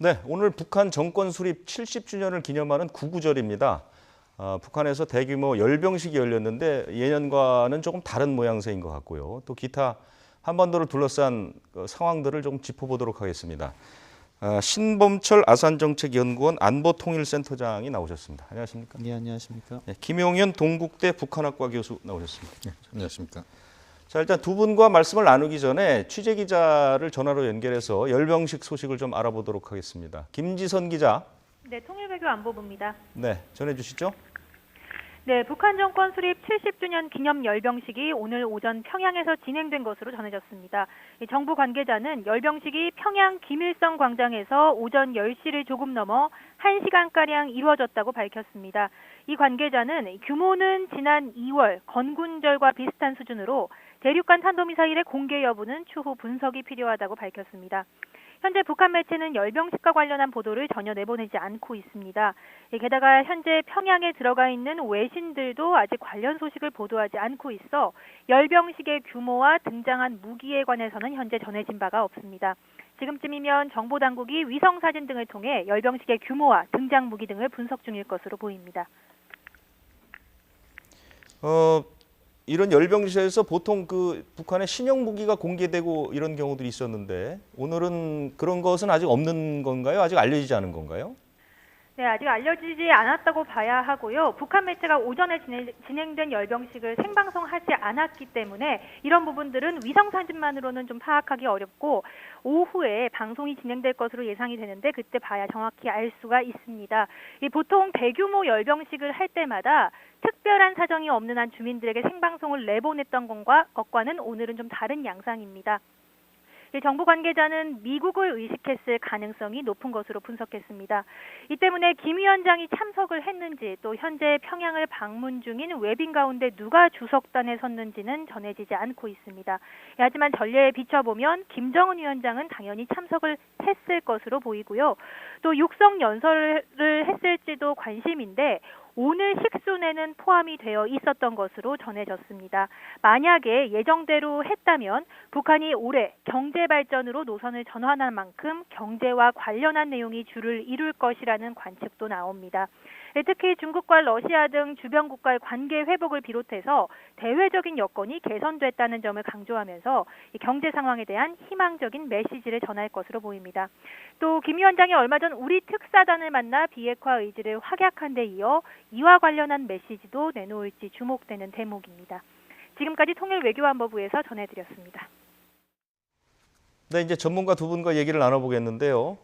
네, 오늘 북한 정권 수립 70주년을 기념하는 구구절입니다. 북한에서 대규모 열병식이 열렸는데 예년과는 조금 다른 모양새인 것 같고요. 또 기타 한반도를 둘러싼 상황들을 좀 짚어보도록 하겠습니다. 신범철 아산정책연구원 안보통일센터장이 나오셨습니다. 안녕하십니까? 네, 안녕하십니까? 네, 김용현 동국대 북한학과 교수 나오셨습니다. 네, 안녕하십니까? 자, 일단 두 분과 말씀을 나누기 전에 취재 기자를 전화로 연결해서 열병식 소식을 좀 알아보도록 하겠습니다. 김지선 기자. 네, 통일외교안보부입니다. 네, 전해주시죠. 네, 북한 정권 수립 70주년 기념 열병식이 오늘 오전 평양에서 진행된 것으로 전해졌습니다. 정부 관계자는 열병식이 평양 김일성 광장에서 오전 10시를 조금 넘어 1시간가량 이루어졌다고 밝혔습니다. 이 관계자는 규모는 지난 2월 건군절과 비슷한 수준으로 대륙간 탄도미사일의 공개 여부는 추후 분석이 필요하다고 밝혔습니다. 현재 북한 매체는 열병식과 관련한 보도를 전혀 내보내지 않고 있습니다. 게다가 현재 평양에 들어가 있는 외신들도 아직 관련 소식을 보도하지 않고 있어 열병식의 규모와 등장한 무기에 관해서는 현재 전해진 바가 없습니다. 지금쯤이면 정보당국이 위성사진 등을 통해 열병식의 규모와 등장 무기 등을 분석 중일 것으로 보입니다. 이런 열병식에서 보통 북한의 신형 무기가 공개되고 이런 경우들이 있었는데 오늘은 그런 것은 아직 없는 건가요? 아직 알려지지 않은 건가요? 네, 아직 알려지지 않았다고 봐야 하고요. 북한 매체가 오전에 진행된 열병식을 생방송하지 않았기 때문에 이런 부분들은 위성사진만으로는 좀 파악하기 어렵고 오후에 방송이 진행될 것으로 예상이 되는데 그때 봐야 정확히 알 수가 있습니다. 보통 대규모 열병식을 할 때마다 특별한 사정이 없는 한 주민들에게 생방송을 내보냈던 것과는 오늘은 좀 다른 양상입니다. 정부 관계자는 미국을 의식했을 가능성이 높은 것으로 분석했습니다. 이 때문에 김 위원장이 참석을 했는지 또 현재 평양을 방문 중인 외빈 가운데 누가 주석단에 섰는지는 전해지지 않고 있습니다. 하지만 전례에 비춰보면 김정은 위원장은 당연히 참석을 했을 것으로 보이고요. 또 육성 연설을 했을지도 관심인데 오늘 식순에는 포함이 되어 있었던 것으로 전해졌습니다. 만약에 예정대로 했다면 북한이 올해 경제 발전으로 노선을 전환한 만큼 경제와 관련한 내용이 주를 이룰 것이라는 관측도 나옵니다. 특히 중국과 러시아 등 주변 국가의 관계 회복을 비롯해서 대외적인 여건이 개선됐다는 점을 강조하면서 경제 상황에 대한 희망적인 메시지를 전할 것으로 보입니다. 또 김 위원장이 얼마 전 우리 특사단을 만나 비핵화 의지를 확약한 데 이어 이와 관련한 메시지도 내놓을지 주목되는 대목입니다. 지금까지 통일외교안보부에서 전해드렸습니다. 네, 이제 전문가 두 분과 얘기를 나눠보겠는데요.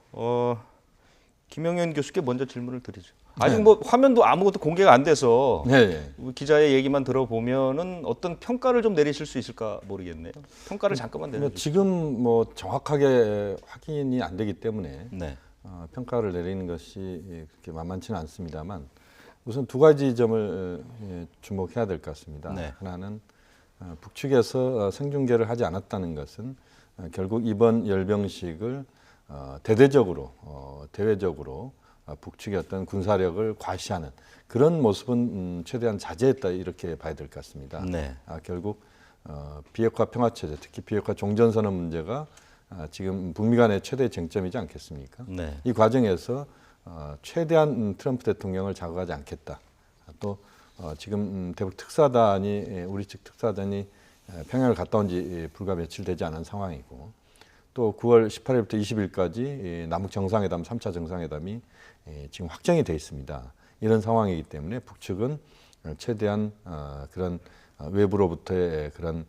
김용현 교수께 먼저 질문을 드리죠. 아직 네. 뭐 화면도 아무것도 공개가 안 돼서 네. 기자의 얘기만 들어보면은 어떤 평가를 좀 내리실 수 있을까 모르겠네요. 평가를 잠깐만 내려주시죠. 지금 뭐 정확하게 확인이 안 되기 때문에 네. 평가를 내리는 것이 그렇게 만만치는 않습니다만 우선 두 가지 점을 주목해야 될 것 같습니다. 네. 하나는 북측에서 생중계를 하지 않았다는 것은 결국 이번 열병식을 대대적으로 대외적으로 북측의 어떤 군사력을 과시하는 그런 모습은 최대한 자제했다 이렇게 봐야 될 것 같습니다. 네. 결국 비핵화 평화체제, 특히 비핵화 종전선언 문제가 지금 북미 간의 최대 쟁점이지 않겠습니까? 네. 이 과정에서 최대한 트럼프 대통령을 자극하지 않겠다. 또 지금 대북 특사단이 우리 측 특사단이 평양을 갔다 온 지 불과 며칠 되지 않은 상황이고 또 9월 18일부터 20일까지 남북 정상회담 3차 정상회담이 지금 확정이 돼 있습니다. 이런 상황이기 때문에 북측은 최대한 그런 외부로부터의 그런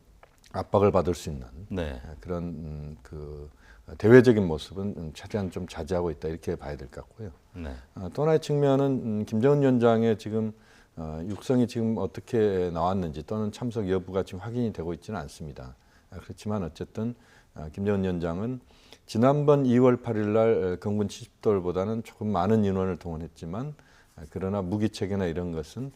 압박을 받을 수 있는 네. 그런 대외적인 모습은 최대한 좀 자제하고 있다 이렇게 봐야 될 것 같고요. 네. 또 하나의 측면은 김정은 위원장의 지금 육성이 지금 어떻게 나왔는지 또는 참석 여부가 지금 확인이 되고 있지는 않습니다. 그렇지만 어쨌든 김정은 위원장은 지난번 2월 8일 날 건군 70돌보다는 조금 많은 인원을 동원했지만 그러나 무기 체계나 이런 것은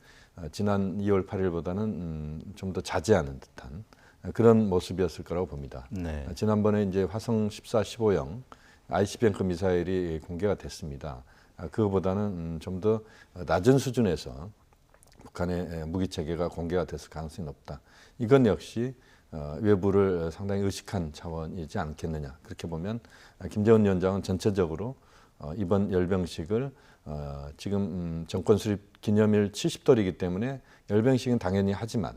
지난 2월 8일보다는 좀 더 자제하는 듯한 그런 모습이었을 거라고 봅니다. 네. 지난번에 이제 화성 14, 15형 ICBM 미사일이 공개가 됐습니다. 그거보다는 좀 더 낮은 수준에서 북한의 무기 체계가 공개가 됐을 가능성이 높다. 이건 역시 외부를 상당히 의식한 차원이지 않겠느냐. 그렇게 보면 김정은 위원장은 전체적으로 이번 열병식을 지금 정권 수립 기념일 70돌이기 때문에 열병식은 당연히 하지만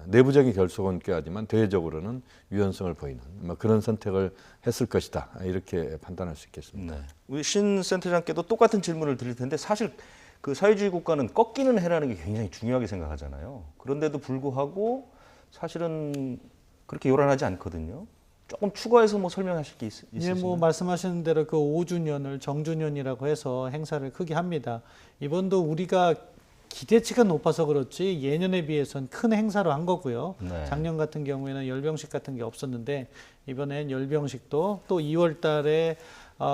내부적인 결속은 꾀하지만 대외적으로는 유연성을 보이는 뭐 그런 선택을 했을 것이다 이렇게 판단할 수 있겠습니다. 네. 우리 신 센터장께도 똑같은 질문을 드릴 텐데 사실 그 사회주의 국가는 꺾이는 해라는 게 굉장히 중요하게 생각하잖아요. 그런데도 불구하고 사실은 그렇게 요란하지 않거든요. 조금 추가해서 뭐 설명하실 게 있으신가요? 뭐 말씀하시는 대로 그 5주년을 정주년이라고 해서 행사를 크게 합니다. 이번도 우리가 기대치가 높아서 그렇지 예년에 비해서는 큰 행사로 한 거고요. 네. 작년 같은 경우에는 열병식 같은 게 없었는데 이번엔 열병식도 또 2월 달에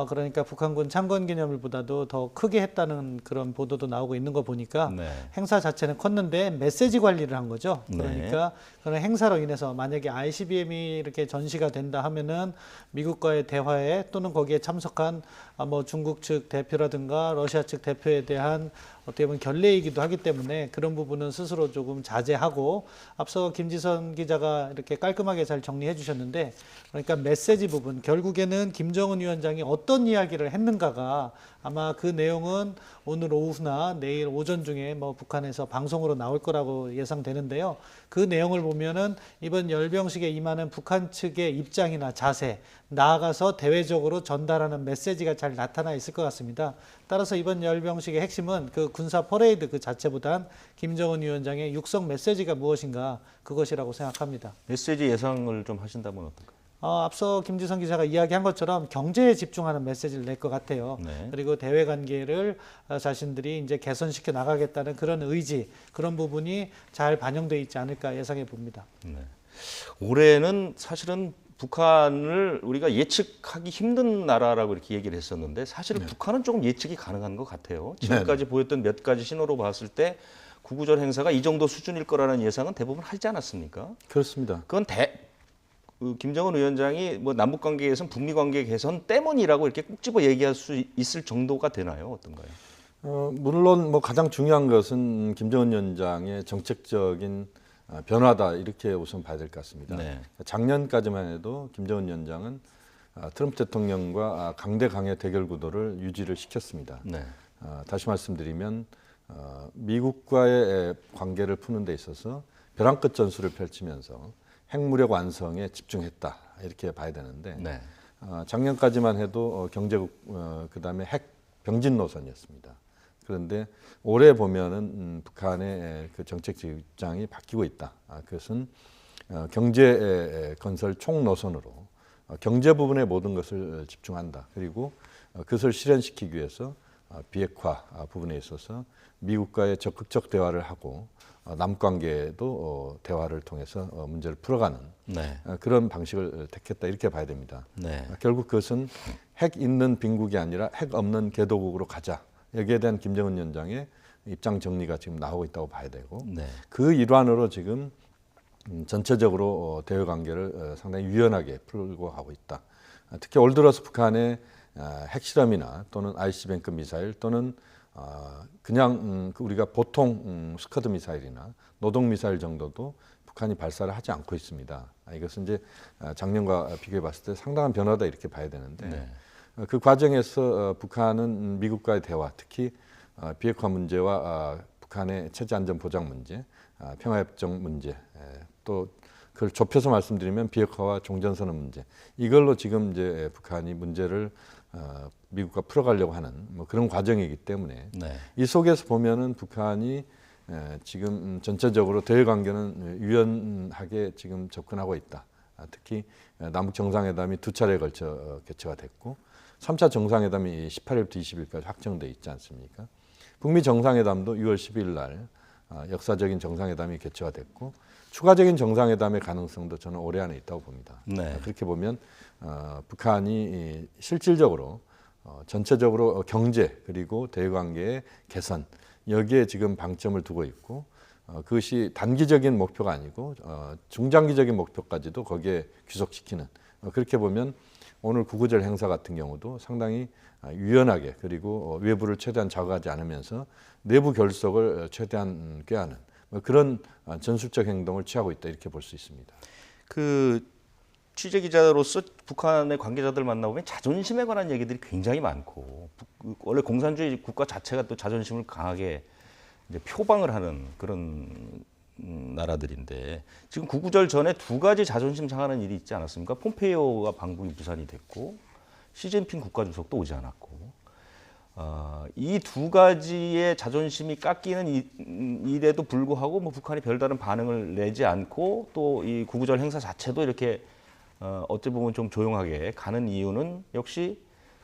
그러니까 북한군 창건기념일보다도 더 크게 했다는 그런 보도도 나오고 있는 거 보니까 네. 행사 자체는 컸는데 메시지 관리를 한 거죠. 네. 그러니까 그런 행사로 인해서 만약에 ICBM이 이렇게 전시가 된다 하면은 미국과의 대화에 또는 거기에 참석한 뭐 중국 측 대표라든가 러시아 측 대표에 대한 어떻게 보면 결례이기도 하기 때문에 그런 부분은 스스로 조금 자제하고 앞서 김지선 기자가 이렇게 깔끔하게 잘 정리해 주셨는데 그러니까 메시지 부분 결국에는 김정은 위원장이 어떤 이야기를 했는가가 아마 그 내용은 오늘 오후나 내일 오전 중에 뭐 북한에서 방송으로 나올 거라고 예상되는데요. 그 내용을 보면은 이번 열병식에 임하는 북한 측의 입장이나 자세, 나아가서 대외적으로 전달하는 메시지가 잘 나타나 있을 것 같습니다. 따라서 이번 열병식의 핵심은 그 군사 퍼레이드 그 자체보단 김정은 위원장의 육성 메시지가 무엇인가 그것이라고 생각합니다. 메시지 예상을 좀 하신다면 어떨까요? 앞서 김지성 기자가 이야기한 것처럼 경제에 집중하는 메시지를 낼 것 같아요. 네. 그리고 대외 관계를 자신들이 이제 개선시켜 나가겠다는 그런 의지, 그런 부분이 잘 반영되어 있지 않을까 예상해 봅니다. 네. 올해는 사실은 북한을 우리가 예측하기 힘든 나라라고 이렇게 얘기를 했었는데 사실은 북한은 조금 예측이 가능한 것 같아요. 지금까지 보였던 몇 가지 신호로 봤을 때 구구절 행사가 이 정도 수준일 거라는 예상은 대부분 하지 않았습니까? 그렇습니다. 그건 김정은 위원장이 뭐 남북 관계에선 북미 관계 개선 때문이라고 이렇게 꼭 집어 얘기할 수 있을 정도가 되나요? 어떤가요? 물론 뭐 가장 중요한 것은 김정은 위원장의 정책적인 변화다 이렇게 우선 봐야 될 것 같습니다. 네. 작년까지만 해도 김정은 위원장은 트럼프 대통령과 강대강의 대결 구도를 유지를 시켰습니다. 네. 다시 말씀드리면 미국과의 관계를 푸는 데 있어서 벼랑 끝 전술을 펼치면서 핵무력 완성에 집중했다 이렇게 봐야 되는데 네. 작년까지만 해도 경제국 그다음에 핵 병진 노선이었습니다. 그런데 올해 보면은 북한의 그 정책 입장이 바뀌고 있다. 그것은 경제 건설 총 노선으로 경제 부분에 모든 것을 집중한다. 그리고 그것을 실현시키기 위해서 비핵화 부분에 있어서 미국과의 적극적 대화를 하고 남관계도 대화를 통해서 문제를 풀어가는 네. 그런 방식을 택했다 이렇게 봐야 됩니다. 네. 결국 그것은 핵 있는 빈국이 아니라 핵 없는 개도국으로 가자. 여기에 대한 김정은 위원장의 입장 정리가 지금 나오고 있다고 봐야 되고 네. 그 일환으로 지금 전체적으로 대외 관계를 상당히 유연하게 풀고 가고 있다. 특히 올 들어서 북한의 핵실험이나 또는 ICBM급 미사일 또는 그냥 우리가 보통 스커드 미사일이나 노동 미사일 정도도 북한이 발사를 하지 않고 있습니다. 이것은 이제 작년과 비교해 봤을 때 상당한 변화다 이렇게 봐야 되는데 네. 그 과정에서 북한은 미국과의 대화, 특히 비핵화 문제와 북한의 체제 안전 보장 문제, 평화협정 문제, 또 그걸 좁혀서 말씀드리면 비핵화와 종전선언 문제, 이걸로 지금 이제 북한이 문제를 미국과 풀어가려고 하는 뭐 그런 과정이기 때문에 네. 이 속에서 보면은 북한이 지금 전체적으로 대외 관계는 유연하게 지금 접근하고 있다. 특히 남북 정상회담이 두 차례에 걸쳐 개최가 됐고 3차 정상회담이 18일부터 20일까지 확정돼 있지 않습니까? 북미 정상회담도 6월 10일 날 역사적인 정상회담이 개최가 됐고 추가적인 정상회담의 가능성도 저는 올해 안에 있다고 봅니다. 네. 그렇게 보면 북한이 실질적으로 전체적으로 경제 그리고 대외관계의 개선 여기에 지금 방점을 두고 있고 그것이 단기적인 목표가 아니고 중장기적인 목표까지도 거기에 귀속시키는 그렇게 보면 오늘 구구절 행사 같은 경우도 상당히 유연하게 그리고 외부를 최대한 자극하지 않으면서 내부 결속을 최대한 꾀하는 그런 전술적 행동을 취하고 있다 이렇게 볼 수 있습니다. 그 취재 기자로서 북한의 관계자들 만나보면 자존심에 관한 얘기들이 굉장히 많고 원래 공산주의 국가 자체가 또 자존심을 강하게 이제 표방을 하는 그런 나라들인데 지금 구구절 전에 두 가지 자존심 상하는 일이 있지 않았습니까? 폼페이오가 방북이 무산이 됐고 시진핑 국가주석도 오지 않았고 이 두 가지의 자존심이 깎이는 일에도 불구하고 뭐 북한이 별다른 반응을 내지 않고 또 이 구구절 행사 자체도 이렇게 어찌 보면 좀 조용하게 가는 이유는 역시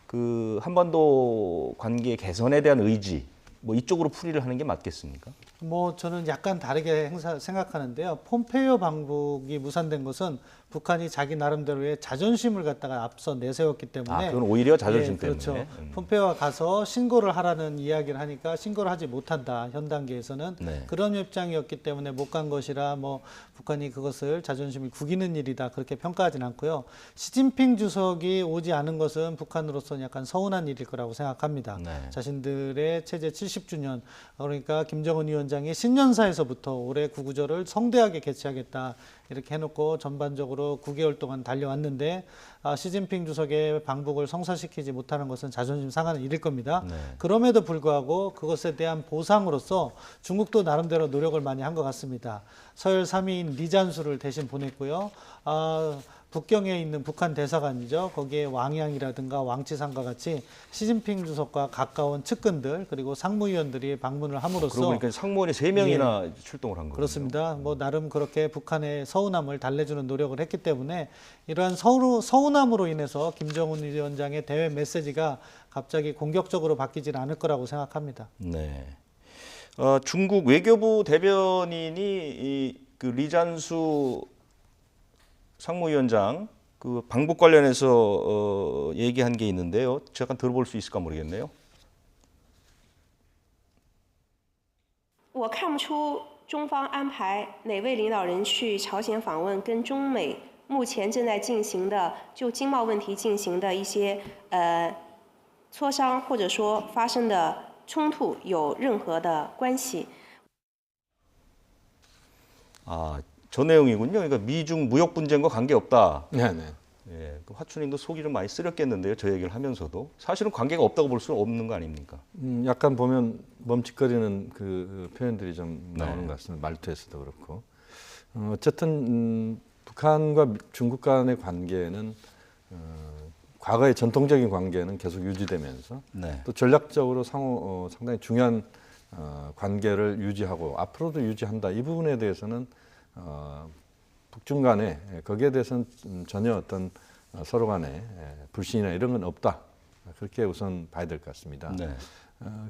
그 한반도 관계 개선에 대한 의지 뭐 이쪽으로 풀이를 하는 게 맞겠습니까? 뭐 저는 약간 다르게 생각하는데요. 폼페이오 방북이 무산된 것은 북한이 자기 나름대로의 자존심을 갖다가 앞서 내세웠기 때문에 그건 오히려 자존심 그렇죠. 때문에. 폼페이오가 가서 신고를 하라는 이야기를 하니까 신고를 하지 못한다. 현 단계에서는 네. 그런 입장이었기 때문에 못 간 것이라 뭐 북한이 그것을 자존심이 구기는 일이다. 그렇게 평가하진 않고요. 시진핑 주석이 오지 않은 것은 북한으로서는 약간 서운한 일일 거라고 생각합니다. 네. 자신들의 체제 70주년 그러니까 김정은 위원장이 신년사에서부터 올해 구구절을 성대하게 개최하겠다 이렇게 해놓고 전반적으로 9개월 동안 달려왔는데 시진핑 주석의 방북을 성사시키지 못하는 것은 자존심 상하는 일일 겁니다. 네. 그럼에도 불구하고 그것에 대한 보상으로서 중국도 나름대로 노력을 많이 한 것 같습니다. 서열 3위인 리잔수를 대신 보냈고요. 북경에 있는 북한 대사관이죠. 거기에 왕양이라든가 왕치상과 같이 시진핑 주석과 가까운 측근들 그리고 상무위원들이 방문을 함으로써 그러고 보니까 상무원이 3명이나 출동을 한 거예요. 그렇습니다. 뭐 나름 그렇게 북한의 서운함을 달래주는 노력을 했기 때문에 이러한 서운함으로 인해서 김정은 위원장의 대외 메시지가 갑자기 공격적으로 바뀌질 않을 거라고 생각합니다. 네. 중국 외교부 대변인이 그 리잔수 상무위원장 그 방북 관련해서 얘기한 게 있는데요. 잠깐 들어볼 수 있을까 모르겠네요. 我看不出中方安排哪位领导人去朝鲜访问，跟中美目前正在进行的就经贸问题进行的一些磋商，或者说发生的冲突有任何的关系。 저 내용이군요. 그러니까 미중 무역 분쟁과 관계없다. 네네. 예, 그 화춘님도 속이 좀 많이 쓰렸겠는데요. 저 얘기를 하면서도 사실은 관계가 없다고 볼 수는 없는 거 아닙니까? 약간 보면 멈칫거리는 그 표현들이 좀 나오는 네. 것 같습니다. 말투에서도 그렇고. 어쨌든 북한과 중국 간의 관계는 과거의 전통적인 관계는 계속 유지되면서 네. 또 전략적으로 상호 상당히 중요한 관계를 유지하고 앞으로도 유지한다. 이 부분에 대해서는 북중 간에 거기에 대해서는 전혀 어떤 서로 간에 불신이나 이런 건 없다. 그렇게 우선 봐야 될 것 같습니다. 네.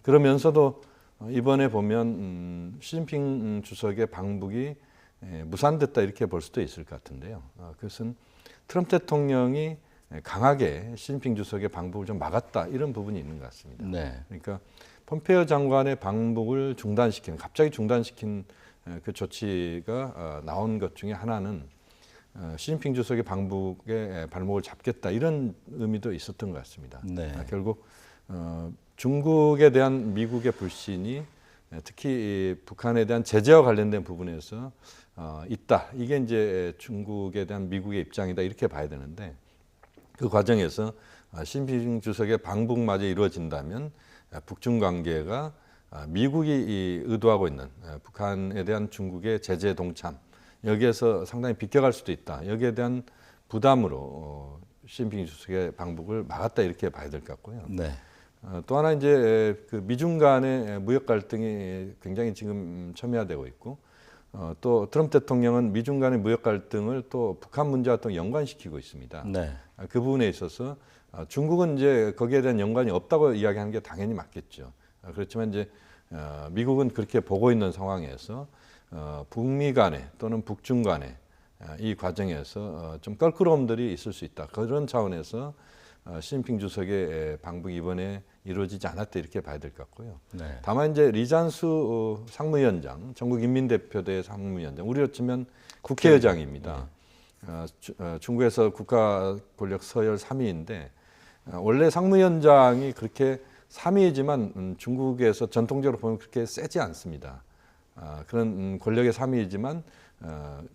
그러면서도 이번에 보면 시진핑 주석의 방북이 무산됐다 이렇게 볼 수도 있을 것 같은데요. 그것은 트럼프 대통령이 강하게 시진핑 주석의 방북을 좀 막았다 이런 부분이 있는 것 같습니다. 네. 그러니까 폼페이오 장관의 방북을 중단시키는 갑자기 중단시킨 그 조치가 나온 것 중에 하나는 시진핑 주석의 방북에 발목을 잡겠다 이런 의미도 있었던 것 같습니다. 네. 결국 중국에 대한 미국의 불신이 특히 북한에 대한 제재와 관련된 부분에서 있다. 이게 이제 중국에 대한 미국의 입장이다 이렇게 봐야 되는데 그 과정에서 시진핑 주석의 방북마저 이루어진다면 북중 관계가 미국이 의도하고 있는 북한에 대한 중국의 제재 동참 여기에서 상당히 비껴갈 수도 있다. 여기에 대한 부담으로 시진핑 주석의 방북을 막았다 이렇게 봐야 될 것 같고요. 네. 또 하나 이제 그 미중 간의 무역 갈등이 굉장히 지금 첨예화되고 있고 또 트럼프 대통령은 미중 간의 무역 갈등을 또 북한 문제와 또 연관시키고 있습니다. 네. 그 부분에 있어서 중국은 이제 거기에 대한 연관이 없다고 이야기하는 게 당연히 맞겠죠. 그렇지만 이제 미국은 그렇게 보고 있는 상황에서 북미 간에 또는 북중 간에 이 과정에서 좀 껄끄러움들이 있을 수 있다. 그런 차원에서 시진핑 주석의 방북이 이번에 이루어지지 않았다 이렇게 봐야 될 것 같고요. 네. 다만 이제 리잔수 상무위원장, 전국인민대표대 상무위원장, 우리로 치면 국회의장입니다. 중국에서 국가 권력 서열 3위인데 원래 상무위원장이 그렇게 3위이지만 중국에서 전통적으로 보면 그렇게 세지 않습니다. 그런 권력의 3위이지만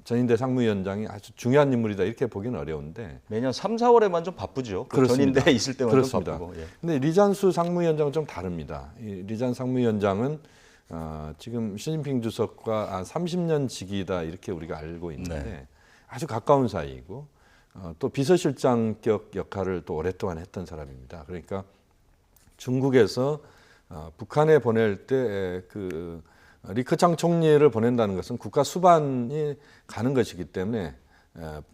전인대 상무위원장이 아주 중요한 인물이다 이렇게 보기는 어려운데 매년 3, 4월에만 좀 바쁘죠. 그 그렇습니다. 전인대 있을 때만 그렇습니다. 좀 바쁘고. 예. 근데 리잔수 상무위원장은 좀 다릅니다. 이 리잔 상무위원장은 지금 시진핑 주석과 한 30년 지기다 이렇게 우리가 알고 있는데 네. 아주 가까운 사이이고 또 비서실장격 역할을 또 오랫동안 했던 사람입니다. 그러니까 중국에서 북한에 보낼 때 그 리커창 총리를 보낸다는 것은 국가 수반이 가는 것이기 때문에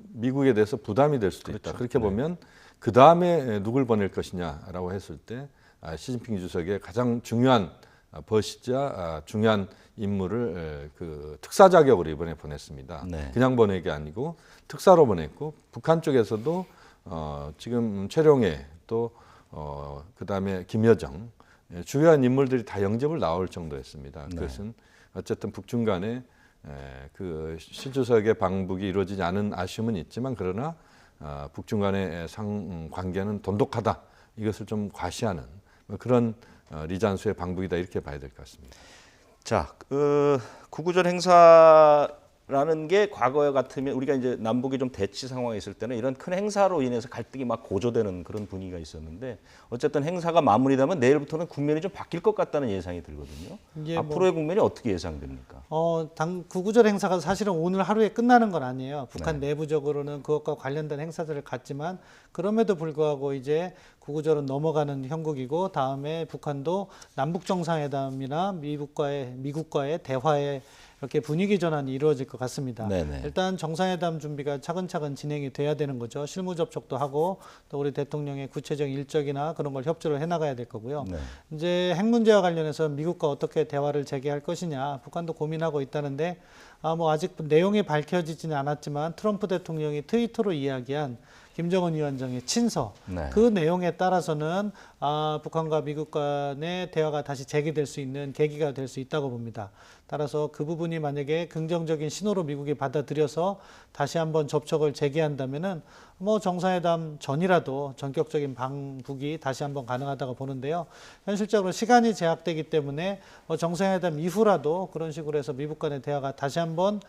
미국에 대해서 부담이 될 수도 있다. 그렇죠. 그렇게 보면 그 다음에 누굴 보낼 것이냐라고 했을 때 시진핑 주석의 가장 중요한 버시자 중요한 인물을 그 특사 자격으로 이번에 보냈습니다. 네. 그냥 보낸 게 아니고 특사로 보냈고 북한 쪽에서도 지금 최룡해 또 그다음에 김여정 주요한 인물들이 다 영접을 나올 정도였습니다. 네. 그것은 어쨌든 북중 간에 그 시 주석의 방북이 이루어지지 않은 아쉬움은 있지만 그러나 북중 간의 관계는 돈독하다. 이것을 좀 과시하는 그런 리잔수의 방북이다 이렇게 봐야 될 것 같습니다. 자, 구구절 행사라는 게 과거에 같으면 우리가 이제 남북이 좀 대치 상황에 있을 때는 이런 큰 행사로 인해서 갈등이 막 고조되는 그런 분위기가 있었는데 어쨌든 행사가 마무리되면 내일부터는 국면이 좀 바뀔 것 같다는 예상이 들거든요. 이게 앞으로의 국면이 어떻게 예상됩니까? 당 구구절 행사가 사실은 오늘 하루에 끝나는 건 아니에요. 북한 네. 내부적으로는 그것과 관련된 행사들을 갖지만 그럼에도 불구하고 이제 구구절은 넘어가는 형국이고 다음에 북한도 남북 정상회담이나 미국과의 대화에 이렇게 분위기 전환이 이루어질 것 같습니다. 네네. 일단 정상회담 준비가 차근차근 진행이 돼야 되는 거죠. 실무 접촉도 하고 또 우리 대통령의 구체적인 일정이나 그런 걸 협조를 해나가야 될 거고요. 네. 이제 핵 문제와 관련해서 미국과 어떻게 대화를 재개할 것이냐 북한도 고민하고 있다는데 뭐 아직 내용이 밝혀지지는 않았지만 트럼프 대통령이 트위터로 이야기한 김정은 위원장의 친서 네. 그 내용에 따라서는 북한과 미국 간의 대화가 다시 재개될 수 있는 계기가 될 수 있다고 봅니다. 따라서 그 부분이 만약에 긍정적인 신호로 미국이 받아들여서 다시 한번 접촉을 재개한다면은 뭐 정상회담 전이라도 전격적인 방북이 다시 한번 가능하다고 보는데요. 현실적으로 시간이 제약되기 때문에 정상회담 이후라도 그런 식으로 해서 미국 간의 대화가 다시 한번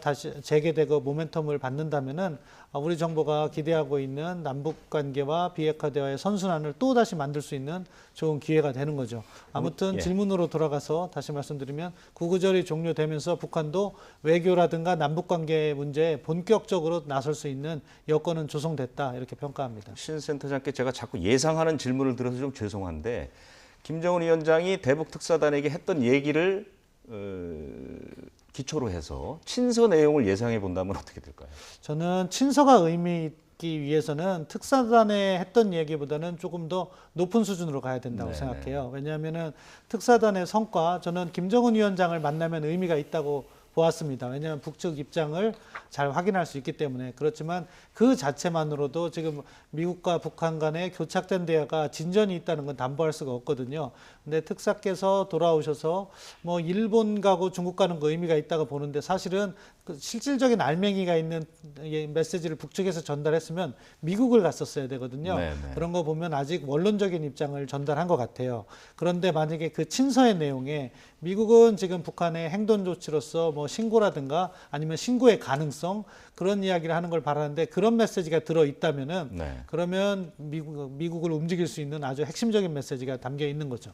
다시 재개되고 모멘텀을 받는다면은 우리 정부가 기대하고 있는 남북 관계와 비핵화 대화의 선순환을 또 다시 만들 수 있는 좋은 기회가 되는 거죠. 아무튼 예. 질문으로 돌아가서 다시 말씀드리면 구구절이 종료되면서 북한도 외교라든가 남북 관계 문제에 본격적으로 나설 수 있는 여건은 조성됐다 이렇게 평가합니다. 신 센터장께 제가 자꾸 예상하는 질문을 들어서 좀 죄송한데 김정은 위원장이 대북 특사단에게 했던 얘기를 기초로 해서 친서 내용을 예상해 본다면 어떻게 될까요? 저는 친서가 의미 있기 위해서는 특사단에 했던 얘기보다는 조금 더 높은 수준으로 가야 된다고 네네. 생각해요. 왜냐하면은 특사단의 성과, 저는 김정은 위원장을 만나면 의미가 있다고 보았습니다. 왜냐하면 북측 입장을 잘 확인할 수 있기 때문에. 그렇지만 그 자체만으로도 지금 미국과 북한 간의 교착된 대화가 진전이 있다는 건 담보할 수가 없거든요. 근데 특사께서 돌아오셔서 뭐 일본 가고 중국 가는 거 의미가 있다고 보는데 사실은 그 실질적인 알맹이가 있는 메시지를 북측에서 전달했으면 미국을 갔었어야 되거든요. 네네. 그런 거 보면 아직 원론적인 입장을 전달한 것 같아요. 그런데 만약에 그 친서의 내용에 미국은 지금 북한의 행동 조치로서 뭐 신고라든가 아니면 신고의 가능성 그런 이야기를 하는 걸 바라는데 그런 메시지가 들어 있다면은 네. 그러면 미국을 움직일 수 있는 아주 핵심적인 메시지가 담겨 있는 거죠.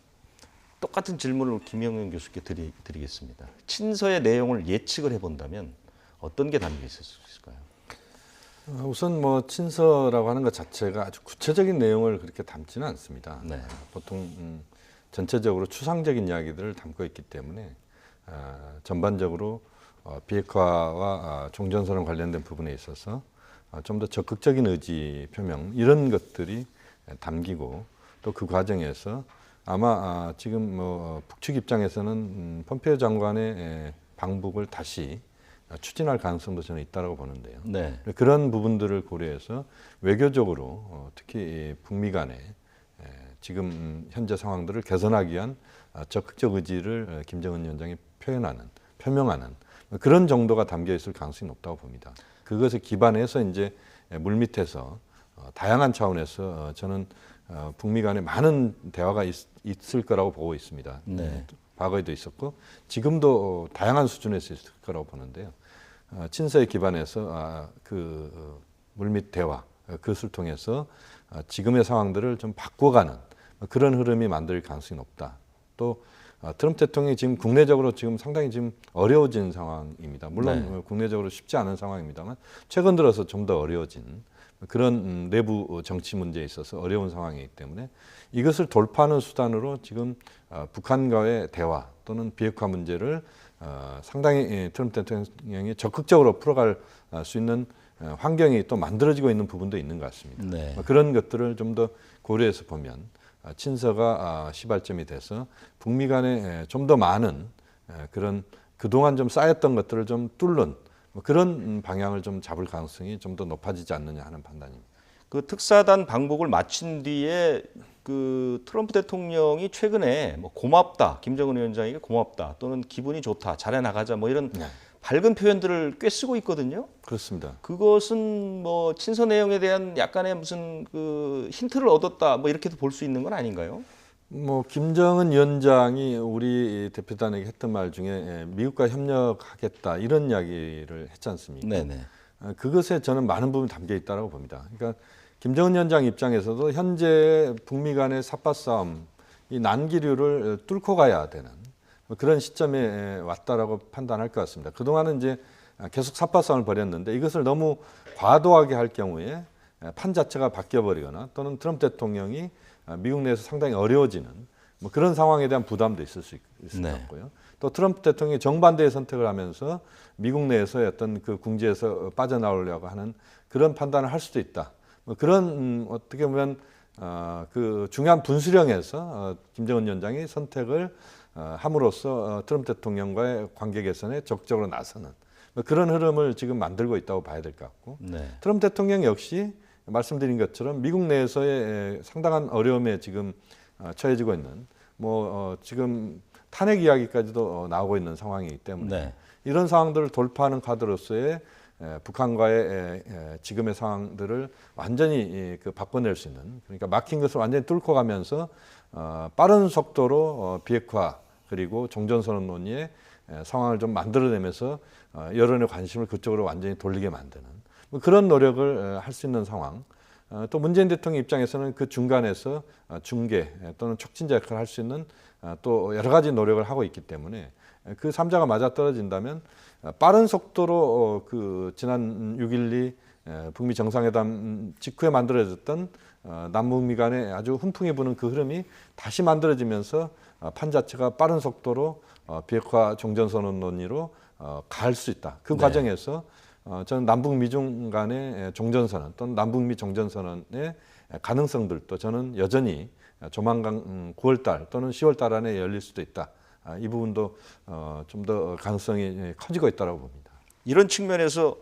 똑같은 질문을 김영현 교수께 드리겠습니다. 친서의 내용을 예측을 해본다면 어떤 게 담겨 있을 수 있을까요? 우선 뭐 친서라고 하는 것 자체가 아주 구체적인 내용을 그렇게 담지는 않습니다. 네. 보통 전체적으로 추상적인 이야기들을 담고 있기 때문에 전반적으로 비핵화와 종전선언 관련된 부분에 있어서 좀 더 적극적인 의지 표명 이런 것들이 담기고 또 그 과정에서 아마 지금 뭐 북측 입장에서는 폼페이오 장관의 방북을 다시 추진할 가능성도 저는 있다고 보는데요. 네. 그런 부분들을 고려해서 외교적으로 특히 북미 간에 지금 현재 상황들을 개선하기 위한 적극적 의지를 김정은 위원장이 표명하는 그런 정도가 담겨 있을 가능성이 높다고 봅니다. 그것을 기반해서 이제 물밑에서 다양한 차원에서 저는 북미 간에 많은 대화가 있을 거라고 보고 있습니다. 네. 과거에도 있었고 지금도 다양한 수준에서 있을 거라고 보는데요. 친서에 기반해서 물밑 대화, 그것을 통해서 지금의 상황들을 좀 바꿔가는 그런 흐름이 만들 가능성이 높다. 또 트럼프 대통령이 지금 국내적으로 지금 상당히 지금 어려워진 상황입니다. 물론 국내적으로 쉽지 않은 상황입니다만 최근 들어서 좀 더 어려워진 그런 내부 정치 문제에 있어서 어려운 상황이기 때문에 이것을 돌파하는 수단으로 지금 북한과의 대화 또는 비핵화 문제를 상당히 트럼프 대통령이 적극적으로 풀어갈 수 있는 환경이 또 만들어지고 있는 부분도 있는 것 같습니다. 네. 그런 것들을 좀 더 고려해서 보면 친서가 시발점이 돼서 북미 간에 좀 더 많은 그런 그동안 좀 쌓였던 것들을 좀 뚫는 그런 방향을 좀 잡을 가능성이 좀 더 높아지지 않느냐 하는 판단입니다. 그 특사단 방북을 마친 뒤에 그 트럼프 대통령이 최근에 뭐 고맙다, 김정은 위원장에게 고맙다 또는 기분이 좋다, 잘해 나가자 뭐 이런 밝은 표현들을 꽤 쓰고 있거든요. 그렇습니다. 그것은 뭐 친서 내용에 대한 약간의 무슨 그 힌트를 얻었다 뭐 이렇게도 볼 수 있는 건 아닌가요? 뭐 김정은 위원장이 우리 대표단에게 했던 말 중에 미국과 협력하겠다 이런 이야기를 했지 않습니까? 네네. 그것에 저는 많은 부분이 담겨 있다고 봅니다. 그러니까 김정은 위원장 입장에서도 현재 북미 간의 삿바 싸움, 이 난기류를 뚫고 가야 되는 그런 시점에 왔다라고 판단할 것 같습니다. 그동안은 이제 계속 삿바 싸움을 벌였는데 이것을 너무 과도하게 할 경우에 판 자체가 바뀌어버리거나 또는 트럼프 대통령이 미국 내에서 상당히 어려워지는 뭐 그런 상황에 대한 부담도 있을 수 있을 것 같고요. 또 트럼프 대통령이 정반대의 선택을 하면서 미국 내에서의 어떤 그 궁지에서 빠져나오려고 하는 그런 판단을 할 수도 있다. 뭐 그런 어떻게 보면 그 중요한 분수령에서 김정은 위원장이 선택을 함으로써 트럼프 대통령과의 관계 개선에 적극적으로 나서는 뭐 그런 흐름을 지금 만들고 있다고 봐야 될 것 같고 트럼프 대통령 역시 말씀드린 것처럼 미국 내에서의 상당한 어려움에 지금 처해지고 있는 지금 탄핵 이야기까지도 나오고 있는 상황이기 때문에 이런 상황들을 돌파하는 카드로서의 북한과의 지금의 상황들을 완전히 바꿔낼 수 있는 그러니까 막힌 것을 완전히 뚫고 가면서 빠른 속도로 비핵화 그리고 종전선언 논의의 상황을 좀 만들어내면서 여론의 관심을 그쪽으로 완전히 돌리게 만드는 뭐 그런 노력을 할 수 있는 상황. 또 문재인 대통령 입장에서는 그 중간에서 중개 또는 촉진자 역할을 할 수 있는 또 여러 가지 노력을 하고 있기 때문에 그 3자가 맞아떨어진다면 빠른 속도로 그 지난 6.12 북미 정상회담 직후에 만들어졌던 남북미 간에 아주 훈풍이 부는 그 흐름이 다시 만들어지면서 판 자체가 빠른 속도로 비핵화 종전선언 논의로 갈 수 있다. 그 과정에서 저는 남북 미중 간의 종전선언 또는 남북미 종전선언의 가능성들도 저는 여전히 조만간 9월달 또는 10월달 안에 열릴 수도 있다. 이 부분도 좀 더 가능성이 커지고 있다고 봅니다. 이런 측면에서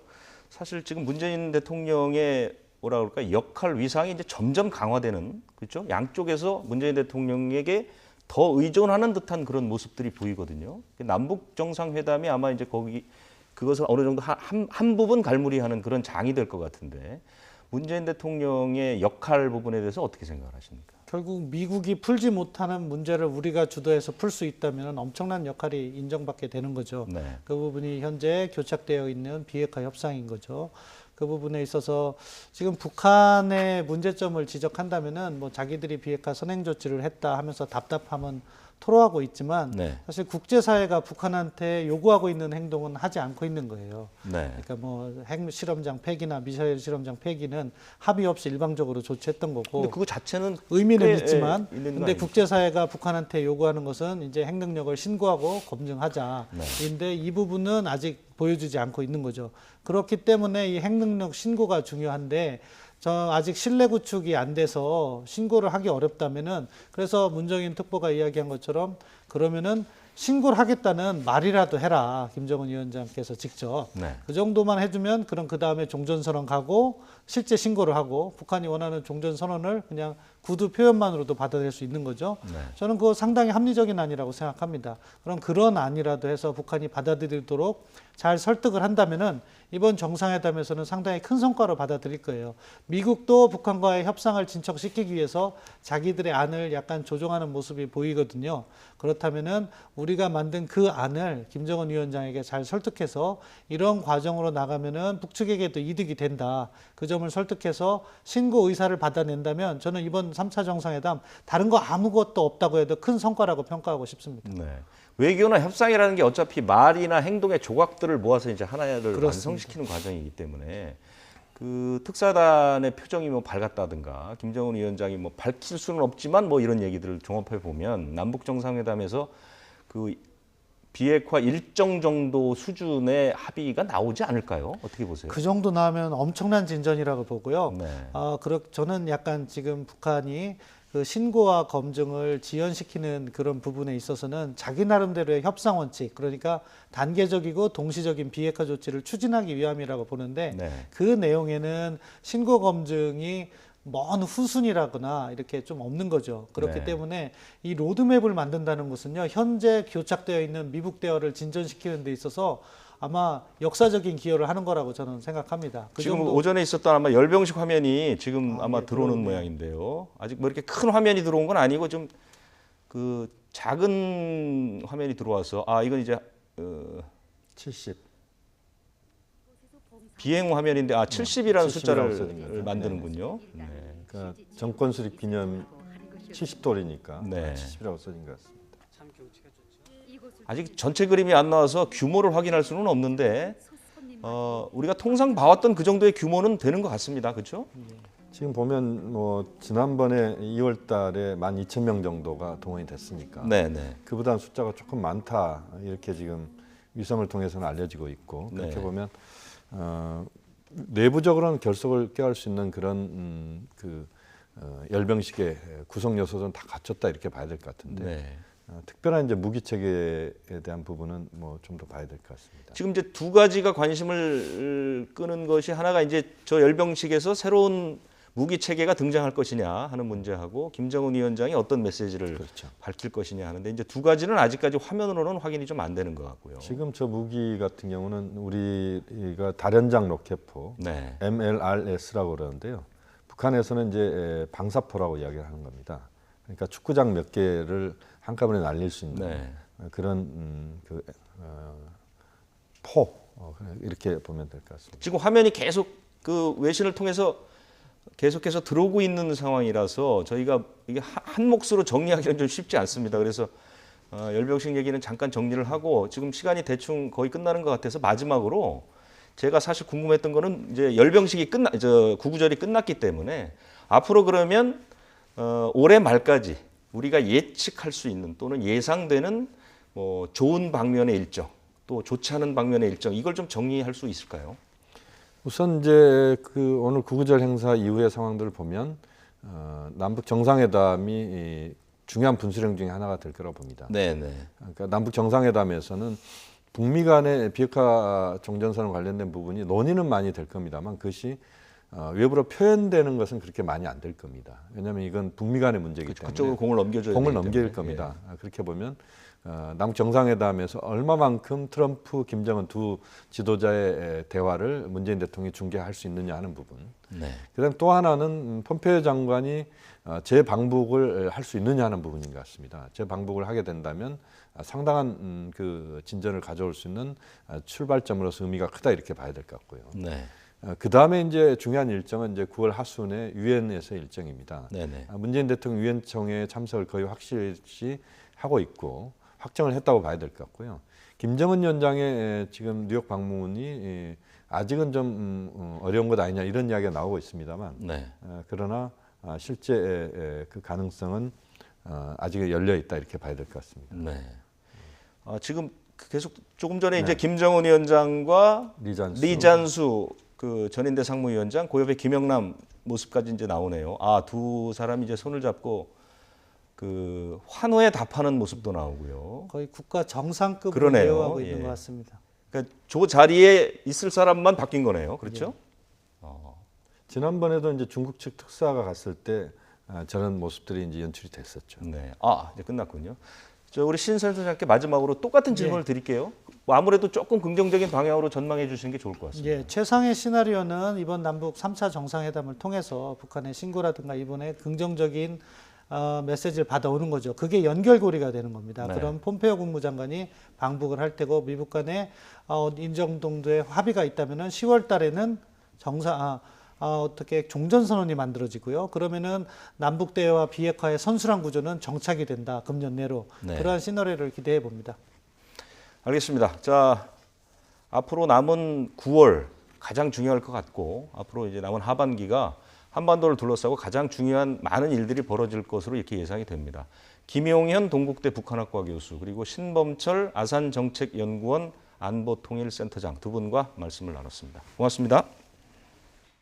사실 지금 문재인 대통령의 뭐라 그럴까 역할 위상이 이제 점점 강화되는 그렇죠? 양쪽에서 문재인 대통령에게 더 의존하는 듯한 그런 모습들이 보이거든요. 남북 정상회담이 아마 이제 그것을 어느 정도 한 부분 갈무리하는 그런 장이 될 것 같은데 문재인 대통령의 역할 부분에 대해서 어떻게 생각하십니까? 결국 미국이 풀지 못하는 문제를 우리가 주도해서 풀 수 있다면 엄청난 역할이 인정받게 되는 거죠. 그 부분이 현재 교착되어 있는 비핵화 협상인 거죠. 그 부분에 있어서 지금 북한의 문제점을 지적한다면은 뭐 자기들이 비핵화 선행 조치를 했다 하면서 답답함은 토로하고 있지만 사실 국제사회가 북한한테 요구하고 있는 행동은 하지 않고 있는 거예요. 그러니까 뭐 핵 실험장 폐기나 미사일 실험장 폐기는 합의 없이 일방적으로 조치했던 거고. 근데 그거 자체는 의미는 있지만, 근데 국제사회가 북한한테 요구하는 것은 이제 핵 능력을 신고하고 검증하자. 근데 이 부분은 아직 보여주지 않고 있는 거죠. 그렇기 때문에 이 핵 능력 신고가 중요한데. 아직 신뢰 구축이 안 돼서 신고를 하기 어렵다면은 그래서 문정인 특보가 이야기한 것처럼 그러면은 신고를 하겠다는 말이라도 해라. 김정은 위원장께서 직접. 그 정도만 해주면 그럼 그 다음에 종전선언 가고 실제 신고를 하고 북한이 원하는 종전선언을 그냥 구두 표현만으로도 받아들일 수 있는 거죠. 네. 저는 그거 상당히 합리적인 안이라고 생각합니다. 그럼 그런 안이라도 해서 북한이 받아들이도록 잘 설득을 한다면은 이번 정상회담에서는 상당히 큰 성과로 받아들일 거예요. 미국도 북한과의 협상을 진척시키기 위해서 자기들의 안을 약간 조정하는 모습이 보이거든요. 그렇다면은 우리가 만든 그 안을 김정은 위원장에게 잘 설득해서 이런 과정으로 나가면은 북측에게도 이득이 된다. 그 점을 설득해서 신고 의사를 받아낸다면 저는 이번 3차 정상회담 다른 거 아무것도 없다고 해도 큰 성과라고 평가하고 싶습니다. 네. 외교나 협상이라는 게 어차피 말이나 행동의 조각들을 모아서 이제 하나를 그렇습니다. 완성시키는 과정이기 때문에 그 특사단의 표정이 뭐 밝았다든가 김정은 위원장이 뭐 밝힐 수는 없지만 뭐 이런 얘기들을 종합해 보면 남북 정상회담에서 그 비핵화 일정 정도 수준의 합의가 나오지 않을까요? 어떻게 보세요? 그 정도 나오면 엄청난 진전이라고 보고요. 네. 저는 약간 지금 북한이 그 신고와 검증을 지연시키는 그런 부분에 있어서는 자기 나름대로의 협상 원칙, 그러니까 단계적이고 동시적인 비핵화 조치를 추진하기 위함이라고 보는데 네. 그 내용에는 신고 검증이 먼 후순이라거나 이렇게 좀 없는 거죠. 그렇기 네. 때문에 이 로드맵을 만든다는 것은요, 현재 교착되어 있는 미북 대화를 진전시키는 데 있어서 아마 역사적인 기여를 하는 거라고 저는 생각합니다. 그 지금 정도- 오전에 있었던 아마 열병식 화면이 지금 아마 네, 들어오는 들어오네요. 모양인데요. 아직 뭐 이렇게 큰 화면이 들어온 건 아니고 좀 그 작은 화면이 들어와서 이건 이제 70. 비행 화면인데 70이라는 70이라고 숫자를 써진 거죠. 만드는군요. 네. 그러니까 정권 수립 기념 70돌이니까 네. 70이라고 써진 것 같습니다. 아직 전체 그림이 안 나와서 규모를 확인할 수는 없는데 우리가 통상 봐왔던 그 정도의 규모는 되는 것 같습니다. 그렇죠? 지금 보면 뭐 지난번에 2월달에 12,000명 정도가 동원이 됐으니까 네, 네. 그보다는 숫자가 조금 많다 이렇게 지금 위성을 통해서는 알려지고 있고 그렇게 네. 보면 내부적으로는 결속을 꾀할 수 있는 그런 열병식의 구성 요소들은 다 갖췄다 이렇게 봐야 될 것 같은데 네. 특별한 이제 무기 체계에 대한 부분은 뭐 좀 더 봐야 될 것 같습니다. 지금 이제 두 가지가 관심을 끄는 것이 하나가 이제 저 열병식에서 새로운 무기 체계가 등장할 것이냐 하는 문제하고 김정은 위원장이 어떤 메시지를 그렇죠. 밝힐 것이냐 하는데 이제 두 가지는 아직까지 화면으로는 확인이 좀 안 되는 것 같고요. 지금 저 무기 같은 경우는 우리가 다련장 로켓포 네. MLRS라고 그러는데요. 북한에서는 이제 방사포라고 이야기를 하는 겁니다. 그러니까 축구장 몇 개를 한꺼번에 날릴 수 있는 네. 그런 포 이렇게 보면 될 것 같습니다. 지금 화면이 계속 그 외신을 통해서 계속해서 들어오고 있는 상황이라서 저희가 이게 한 몫으로 정리하기는 좀 쉽지 않습니다. 그래서 열병식 얘기는 잠깐 정리를 하고 지금 시간이 대충 거의 끝나는 것 같아서 마지막으로 제가 사실 궁금했던 거는 이제 열병식이 구구절이 끝났기 때문에 앞으로 그러면 올해 말까지 우리가 예측할 수 있는 또는 예상되는 뭐 좋은 방면의 일정 또 좋지 않은 방면의 일정 이걸 좀 정리할 수 있을까요? 우선 이제 그 오늘 구구절 행사 이후의 상황들을 보면 남북 정상회담이 중요한 분수령 중에 하나가 될 거라고 봅니다. 네네. 그러니까 남북 정상회담에서는 북미 간의 비핵화 종전선언 관련된 부분이 논의는 많이 될 겁니다만 그것이 외부로 표현되는 것은 그렇게 많이 안 될 겁니다. 왜냐하면 이건 북미 간의 문제이기 때문에 그쪽으로 공을 넘겨줘야 공을 되기 넘길 때문에. 겁니다. 그렇게 보면 남북 정상회담에서 얼마만큼 트럼프, 김정은 두 지도자의 대화를 문재인 대통령이 중계할 수 있느냐 하는 부분. 네. 그다음 또 하나는 폼페이오 장관이 재방북을 할 수 있느냐 하는 부분인 것 같습니다. 재방북을 하게 된다면 상당한 그 진전을 가져올 수 있는 출발점으로서 의미가 크다 이렇게 봐야 될 것 같고요. 네. 그 다음에 이제 중요한 일정은 이제 9월 하순에 유엔에서 일정입니다. 네네. 문재인 대통령 유엔총회 참석을 거의 확실시 하고 있고 확정을 했다고 봐야 될 것 같고요. 김정은 위원장의 지금 뉴욕 방문이 아직은 좀 어려운 것 아니냐 이런 이야기가 나오고 있습니다만 네. 그러나 실제 그 가능성은 아직 열려 있다 이렇게 봐야 될 것 같습니다. 네. 지금 계속 조금 전에 이제 김정은 위원장과 리잔수 그 전인대 상무위원장 고협의 김영남 모습까지 이제 나오네요. 두 사람이 이제 손을 잡고 그 환호에 답하는 모습도 나오고요. 거의 국가 정상급으로 그러네요. 대우하고 있는 예. 것 같습니다. 그러니까 저 자리에 있을 사람만 바뀐 거네요. 그렇죠? 지난번에도 이제 중국 측 특사가 갔을 때 저런 모습들이 이제 연출이 됐었죠. 네. 이제 끝났군요. 우리 신 센터장께 마지막으로 똑같은 질문을 드릴게요. 뭐 아무래도 조금 긍정적인 방향으로 전망해 주시는 게 좋을 것 같습니다. 예, 최상의 시나리오는 이번 남북 3차 정상회담을 통해서 북한의 신고라든가 이번에 긍정적인 메시지를 받아오는 거죠. 그게 연결고리가 되는 겁니다. 네. 그럼 폼페이오 국무장관이 방북을 할 테고 미국 간에 인정 정도의 합의가 있다면은 10월 달에는 어떻게 종전선언이 만들어지고요. 그러면은 남북 대화와 비핵화의 선순환 구조는 정착이 된다. 금년 내로. 네. 그러한 시나리오를 기대해 봅니다. 알겠습니다. 자, 앞으로 남은 9월 가장 중요할 것 같고 앞으로 이제 남은 하반기가 한반도를 둘러싸고 가장 중요한 많은 일들이 벌어질 것으로 이렇게 예상이 됩니다. 김용현 동국대 북한학과 교수 그리고 신범철 아산정책연구원 안보통일센터장 두 분과 말씀을 나눴습니다. 고맙습니다.